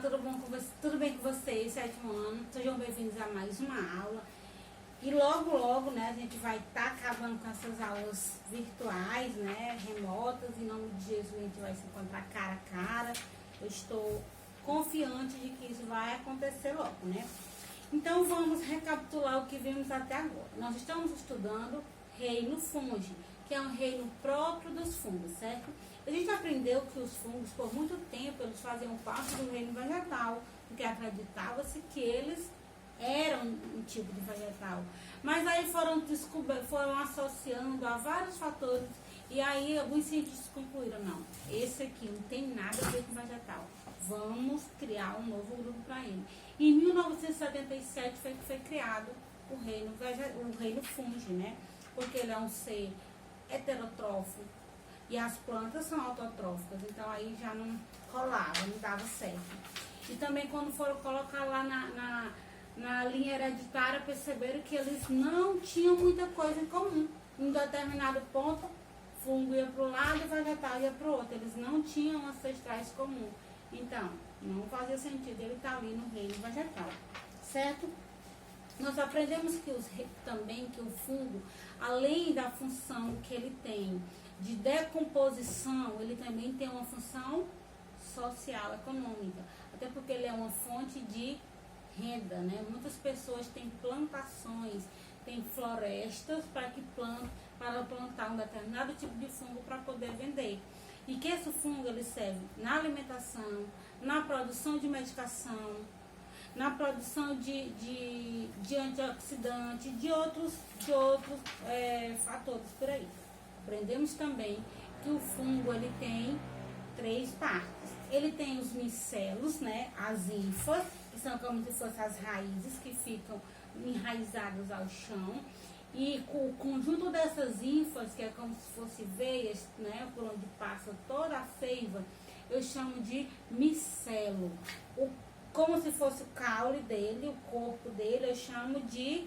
tudo bem com vocês? 7º ano, sejam bem-vindos a mais uma aula. E logo, né, a gente vai estar acabando com essas aulas virtuais, né, remotas. Em nome de Jesus, a gente vai se encontrar cara a cara. Eu estou confiante de que isso vai acontecer logo, né? Então, vamos recapitular o que vimos até agora. Nós estamos estudando reino fungi, que é um reino próprio dos fungos, certo? A gente aprendeu que os fungos, por muito tempo, eles faziam parte do reino vegetal, porque acreditava-se que eles eram um tipo de vegetal. Mas aí foram associando a vários fatores, e aí alguns cientistas concluíram, não, esse aqui não tem nada a ver com vegetal. Vamos criar um novo grupo para ele. Em 1977 foi criado o reino fungi, né? Porque ele é um ser heterotrófico e as plantas são autotróficas, então aí já não rolava, não dava certo. E também quando foram colocar lá na linha hereditária, perceberam que eles não tinham muita coisa em comum. Em um determinado ponto, fungo ia para o lado e vegetal ia para o outro. Eles não tinham ancestrais comuns. Então, não fazia sentido ele estar ali no reino vegetal, certo? Nós aprendemos também que o fungo, além da função que ele tem de decomposição, ele também tem uma função social, econômica. Até porque ele é uma fonte de renda, né? Muitas pessoas têm plantações, têm florestas para plantar um determinado tipo de fungo para poder vender. E que esse fungo ele serve na alimentação, na produção de medicação, na produção de antioxidante, de outros fatores por aí. Aprendemos também que o fungo ele tem 3 partes. Ele tem os micelos, né, as ínfuas, que são como se fossem as raízes que ficam enraizadas ao chão. E com o conjunto dessas ínfuas, que é como se fossem veias, né, por onde passa toda a seiva, eu chamo de micelo. Como se fosse o caule dele, o corpo dele, eu chamo de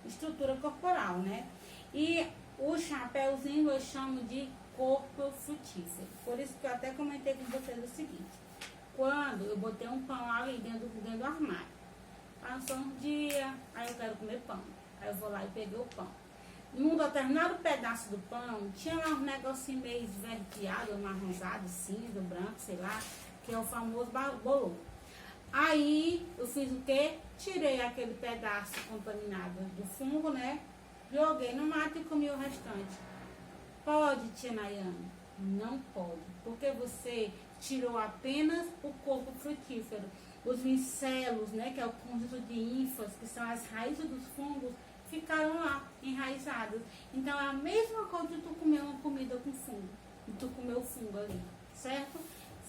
estrutura corporal, né? E o chapéuzinho eu chamo de corpo frutífero. Por isso que eu até comentei com vocês o seguinte: quando eu botei um pão ali dentro do armário, passou um dia, aí eu quero comer pão. Aí eu vou lá e peguei o pão. Num determinado pedaço do pão, tinha lá um negocinho meio esverdeado, marronzado, cinza, branco, sei lá, que é o famoso bolor. Aí eu fiz o quê? Tirei aquele pedaço contaminado do fungo, né? Joguei no mato e comi o restante. Pode, tia Nayane? Não pode, porque você tirou apenas o corpo frutífero. Os micelos, né, que é o conjunto de ínfuas, que são as raízes dos fungos, ficaram lá, enraizados. Então, é a mesma coisa de tu comer uma comida com fungo. E tu comer o fungo ali, certo?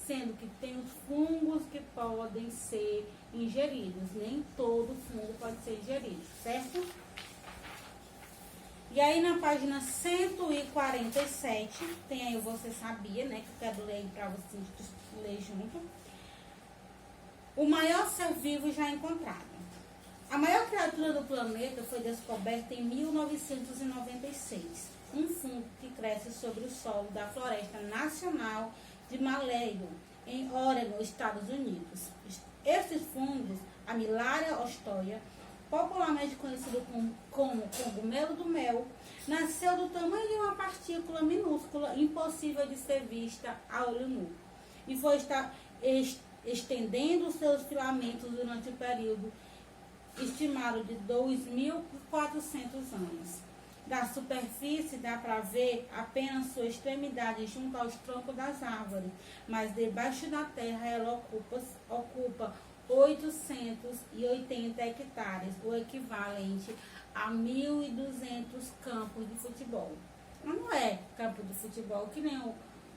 Sendo que tem os fungos que podem ser ingeridos. Nem todo fungo pode ser ingerido, certo? E aí, na página 147, tem aí o Você Sabia, né, que eu quero ler para vocês ler junto. O maior ser vivo já encontrado. A maior criatura do planeta foi descoberta em 1996. Um fungo que cresce sobre o solo da Floresta Nacional de Malheur, em Oregon, Estados Unidos. Esses fungos, a Milaria ostoia, popularmente conhecido como cogumelo do mel, nasceu do tamanho de uma partícula minúscula, impossível de ser vista a olho nu, e foi estendendo seus filamentos durante o período estimado de 2.400 anos. Da superfície dá para ver apenas sua extremidade junto aos troncos das árvores, mas debaixo da terra ela ocupa 880 hectares, o equivalente a 1.200 campos de futebol. Mas não é campo de futebol que nem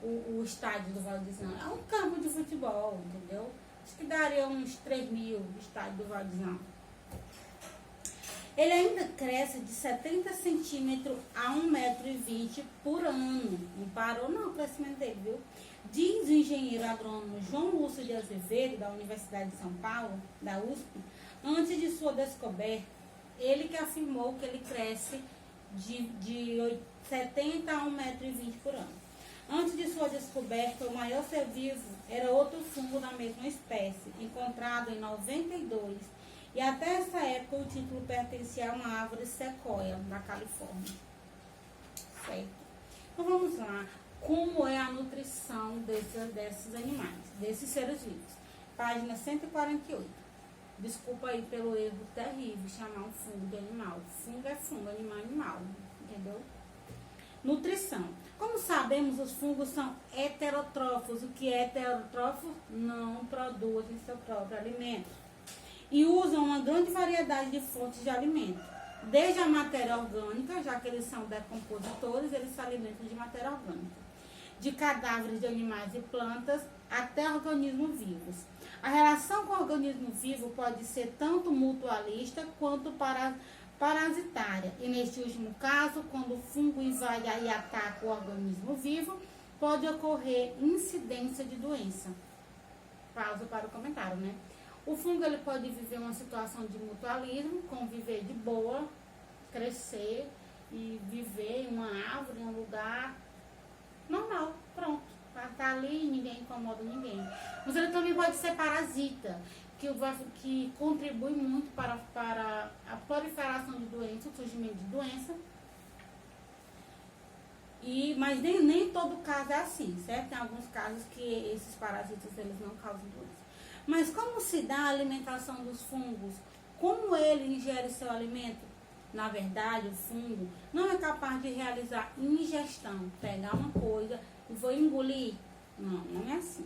o estádio do Valdizão. É um campo de futebol, entendeu? Acho que daria uns 3.000 estádio do Valdizão. Ele ainda cresce de 70 centímetros a 1,20 m por ano. Não parou não o crescimento dele, viu? Diz o engenheiro agrônomo João Lúcio de Azevedo, da Universidade de São Paulo, da USP, antes de sua descoberta, ele que afirmou que ele cresce de 70 a 1,20 m por ano. Antes de sua descoberta, o maior ser vivo era outro fungo da mesma espécie, encontrado em 92. E até essa época o título pertencia a uma árvore sequoia da Califórnia. Certo? Então vamos lá. Como é a nutrição desses animais, desses seres vivos? Página 148. Desculpa aí pelo erro terrível, chamar um fungo de animal. Fungo é fungo, animal é animal. Entendeu? Nutrição. Como sabemos, os fungos são heterotrófos. O que é heterotrófo? Não produzem seu próprio alimento. E usam uma grande variedade de fontes de alimento. Desde a matéria orgânica, já que eles são decompositores, eles se alimentam de matéria orgânica. De cadáveres de animais e plantas, até organismos vivos. A relação com o organismo vivo pode ser tanto mutualista quanto parasitária. E neste último caso, quando o fungo invade e ataca o organismo vivo, pode ocorrer incidência de doença. Pausa para o comentário, né? O fungo ele pode viver uma situação de mutualismo, conviver de boa, crescer e viver em uma árvore, em um lugar normal, pronto. Tá ali, ninguém incomoda ninguém. Mas ele também pode ser parasita, que contribui muito para a proliferação de doença, o surgimento de doença. Mas nem todo caso é assim, certo? Tem alguns casos que esses parasitas eles não causam doença. Mas como se dá a alimentação dos fungos? Como ele ingere seu alimento? Na verdade, o fungo não é capaz de realizar ingestão, pegar uma coisa e vou engolir. Não é assim.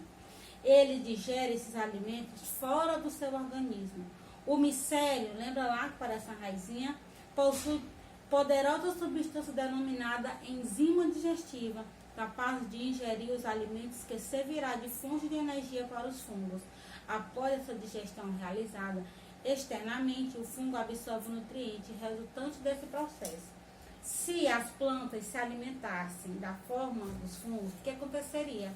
Ele digere esses alimentos fora do seu organismo. O micélio, lembra lá que parece uma raizinha, possui poderosa substância denominada enzima digestiva, capaz de ingerir os alimentos que servirá de fonte de energia para os fungos. Após essa digestão realizada externamente, o fungo absorve o nutriente resultante desse processo. Se as plantas se alimentassem da forma dos fungos, o que aconteceria?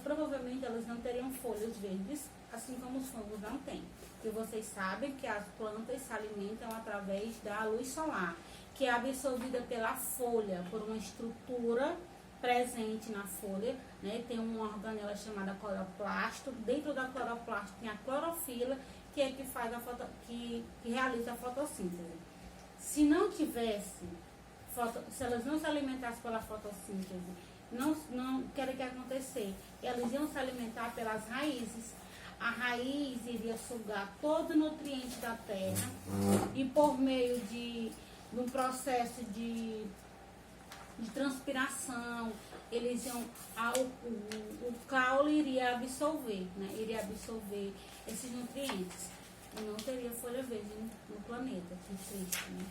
Provavelmente não teriam folhas verdes, assim como os fungos não têm. E vocês sabem que as plantas se alimentam através da luz solar, que é absorvida pela folha, por uma estrutura presente na folha, né? Tem uma organela chamada cloroplasto. Dentro da cloroplasto tem a clorofila, que é que realiza a fotossíntese. Se não tivesse, se elas não se alimentassem pela fotossíntese, não quer que acontecer? Elas iam se alimentar pelas raízes. A raiz iria sugar todo o nutriente da terra e por meio de um processo de transpiração, o caule iria absorver, né? Iria absorver esses nutrientes. E não teria folha verde no planeta, que triste, né?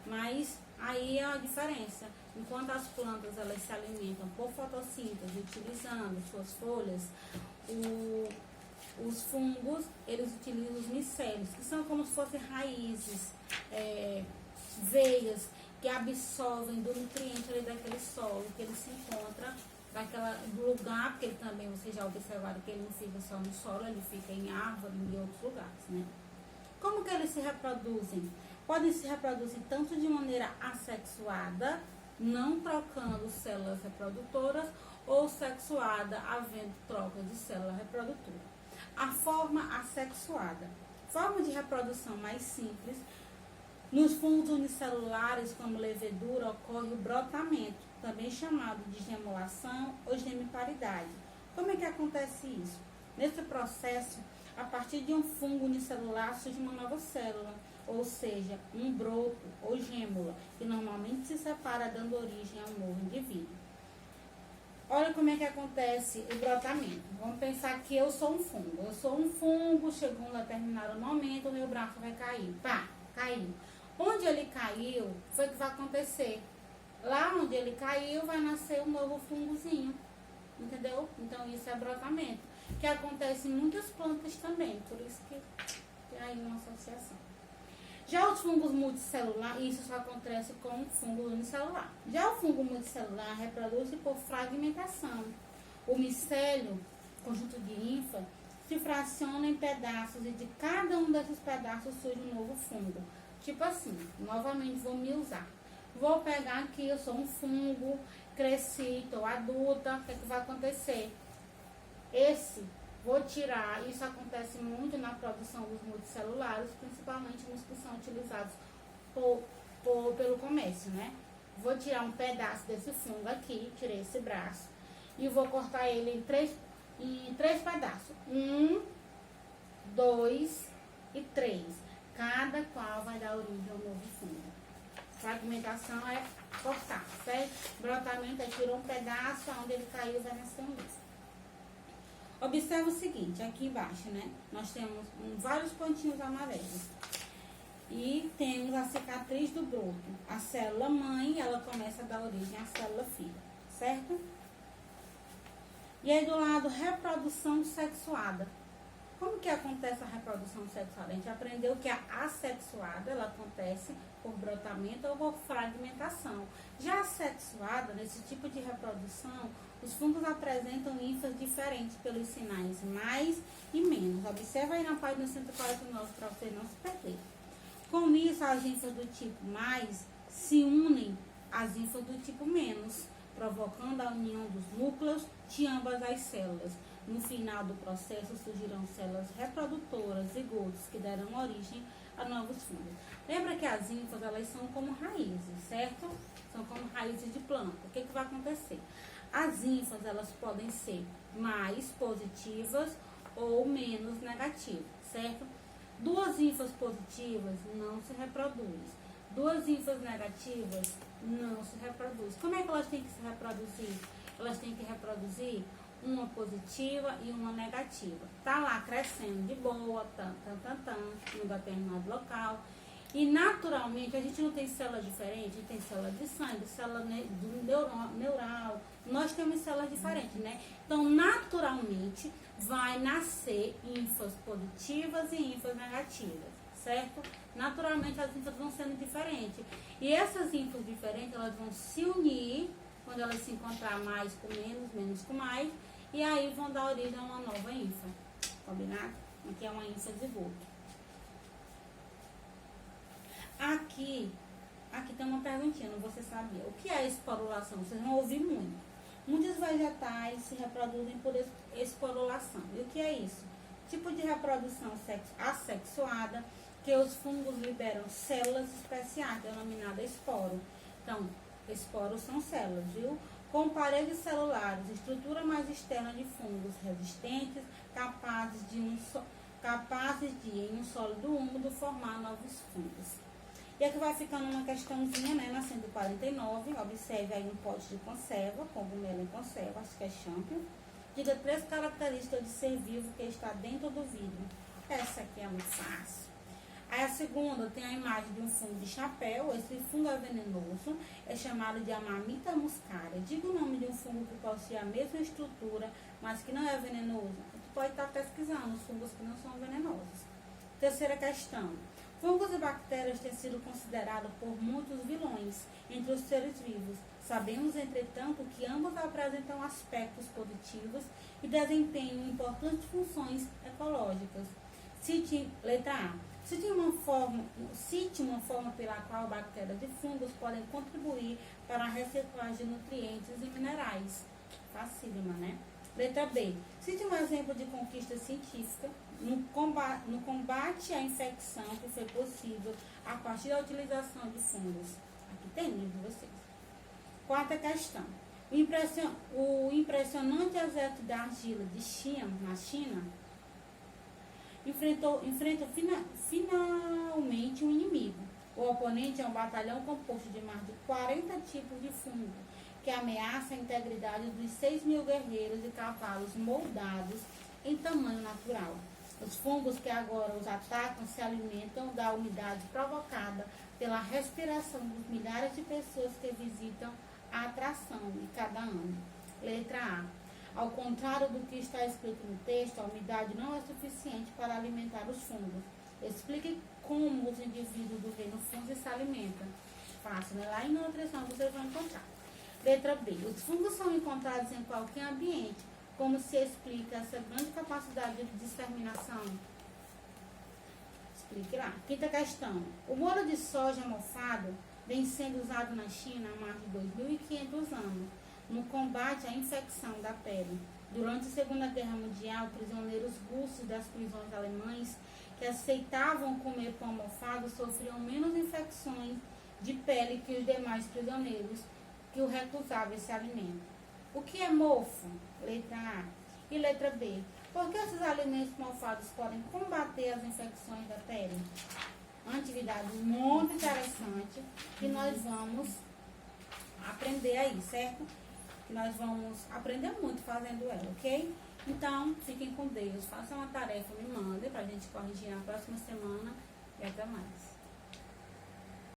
Mas aí é a diferença. Enquanto as plantas elas se alimentam por fotossíntese, utilizando suas folhas, os fungos eles utilizam os micélios, que são como se fossem raízes, veias, que absorvem do nutriente ali daquele solo que ele se encontra do lugar, porque ele também, vocês já observaram que ele não fica só no solo, ele fica em árvore e em outros lugares, né? Como que eles se reproduzem? Podem se reproduzir tanto de maneira assexuada, não trocando células reprodutoras, ou sexuada, havendo troca de célula reprodutora. A forma assexuada. Forma de reprodução mais simples. Nos fungos unicelulares, como levedura, ocorre o brotamento, também chamado de gemulação ou gemiparidade. Como é que acontece isso? Nesse processo, a partir de um fungo unicelular surge uma nova célula, ou seja, um broto ou gêmula, que normalmente se separa dando origem a um novo indivíduo. Olha como é que acontece o brotamento. Vamos pensar que eu sou um fungo. Eu sou um fungo, chegou um determinado momento, o meu braço vai cair. Pá, caiu. Onde ele caiu, foi o que vai acontecer. Lá onde ele caiu, vai nascer um novo fungozinho. Entendeu? Então, isso é brotamento. Que acontece em muitas plantas também. Por isso que tem aí uma associação. Já os fungos multicelulares, isso só acontece com o fungo unicelular. Já o fungo multicelular reproduz-se por fragmentação. O micélio, conjunto de linfa, se fraciona em pedaços e de cada um desses pedaços surge um novo fungo. Tipo assim, novamente vou me usar. Vou pegar aqui, eu sou um fungo, cresci, estou adulta, o que é que vai acontecer? Vou tirar, isso acontece muito na produção dos multicelulares, principalmente nos que são utilizados pelo comércio, né? Vou tirar um pedaço desse fungo aqui, tirei esse braço, e vou cortar ele em três pedaços. 1, 2 e 3. Cada qual vai dar origem a um novo fungo. Fragmentação é cortar, certo? Brotamento é tirar um pedaço, onde ele caiu vai nascer um novo. Observa o seguinte, aqui embaixo, né? Nós temos vários pontinhos amarelos. E temos a cicatriz do broto. A célula mãe, ela começa a dar origem à célula filha, certo? E aí do lado, reprodução sexuada. Como que acontece a reprodução sexuada? A gente aprendeu que a assexuada, ela acontece por brotamento ou por fragmentação. Já a sexuada, nesse tipo de reprodução, os fungos apresentam ínfas diferentes pelos sinais mais e menos. Observa aí na página 149 para você não se perder. Com isso, as ínfas do tipo mais se unem às ínfas do tipo menos, provocando a união dos núcleos de ambas as células. No final do processo surgirão células reprodutoras, zigotos, que darão origem a novos fungos. Lembra que as ínfas, elas são como raízes, certo? São como raízes de planta. O que vai acontecer? As ínfas, elas podem ser mais positivas ou menos negativas, certo? Duas ínfas positivas não se reproduzem. Duas ínfas negativas não se reproduzem. Como é que elas têm que se reproduzir? Elas têm que reproduzir uma positiva e uma negativa. Tá lá crescendo de boa, em um determinado local. E naturalmente, a gente não tem célula diferente, a gente tem célula de sangue, célula do neural, nós temos células diferentes, né? Então, naturalmente, vai nascer ínfas positivas e ínfas negativas, certo? Naturalmente, as ínfas vão sendo diferentes. E essas ínfas diferentes, elas vão se unir, quando elas se encontrar mais com menos, menos com mais, e aí vão dar origem a uma nova ínfa, combinado? Aqui é uma ínfa zigoto. Aqui tem uma perguntinha, não você sabia. O que é esporulação? Vocês vão ouvir muito. Muitos vegetais se reproduzem por esporulação. E o que é isso? Tipo de reprodução assexuada, que os fungos liberam células especiais, denominada esporo. Então, esporos são células, viu? Com paredes celulares, estrutura mais externa de fungos resistentes, capazes de, em um sólido úmido, formar novos fungos. E aqui vai ficando uma questãozinha, né, na 149, observe aí um pote de conserva, cogumelo em conserva, acho que é champion. Diga 3 características de ser vivo que está dentro do vidro. Essa aqui é muito fácil. Aí a segunda tem a imagem de um fungo de chapéu. Esse fungo é venenoso, é chamado de Amamita muscaria. Diga o nome de um fungo que possui a mesma estrutura, mas que não é venenoso. Tu pode estar pesquisando os fungos que não são venenosos. Terceira questão. Fungos e bactérias têm sido considerados por muitos vilões entre os seres vivos. Sabemos, entretanto, que ambos apresentam aspectos positivos e desempenham importantes funções ecológicas. Letra A. Cite uma forma pela qual bactérias e fungos podem contribuir para a reciclagem de nutrientes e minerais. Facílima, né? Letra B. Cite um exemplo de conquista científica no combate à infecção que foi possível a partir da utilização de fungos. Aqui tem livro de vocês. Quarta questão. O impressionante exército da argila de Xi'an, na China, enfrenta finalmente um inimigo. O oponente é um batalhão composto de mais de 40 tipos de fungo, que ameaça a integridade dos 6.000 guerreiros e cavalos moldados em tamanho natural. Os fungos que agora os atacam se alimentam da umidade provocada pela respiração dos milhares de pessoas que visitam a atração de cada ano. Letra A. Ao contrário do que está escrito no texto, a umidade não é suficiente para alimentar os fungos. Explique como os indivíduos do reino fungo se alimentam. Fácil, né? Lá em nutrição vocês vão encontrar. Letra B. Os fungos são encontrados em qualquer ambiente. Como se explica essa grande capacidade de disseminação? Explique lá. Quinta questão. O molho de soja mofado vem sendo usado na China há mais de 2.500 anos no combate à infecção da pele. Durante a Segunda Guerra Mundial, prisioneiros russos das prisões alemães que aceitavam comer pão mofado sofriam menos infecções de pele que os demais prisioneiros que o recusavam esse alimento. O que é mofo? Letra A. E letra B. Por que esses alimentos mofados podem combater as infecções da pele? Uma atividade muito interessante que nós vamos aprender aí, certo? Que nós vamos aprender muito fazendo ela, ok? Então, fiquem com Deus, façam uma tarefa, me mandem pra gente corrigir na próxima semana e até mais.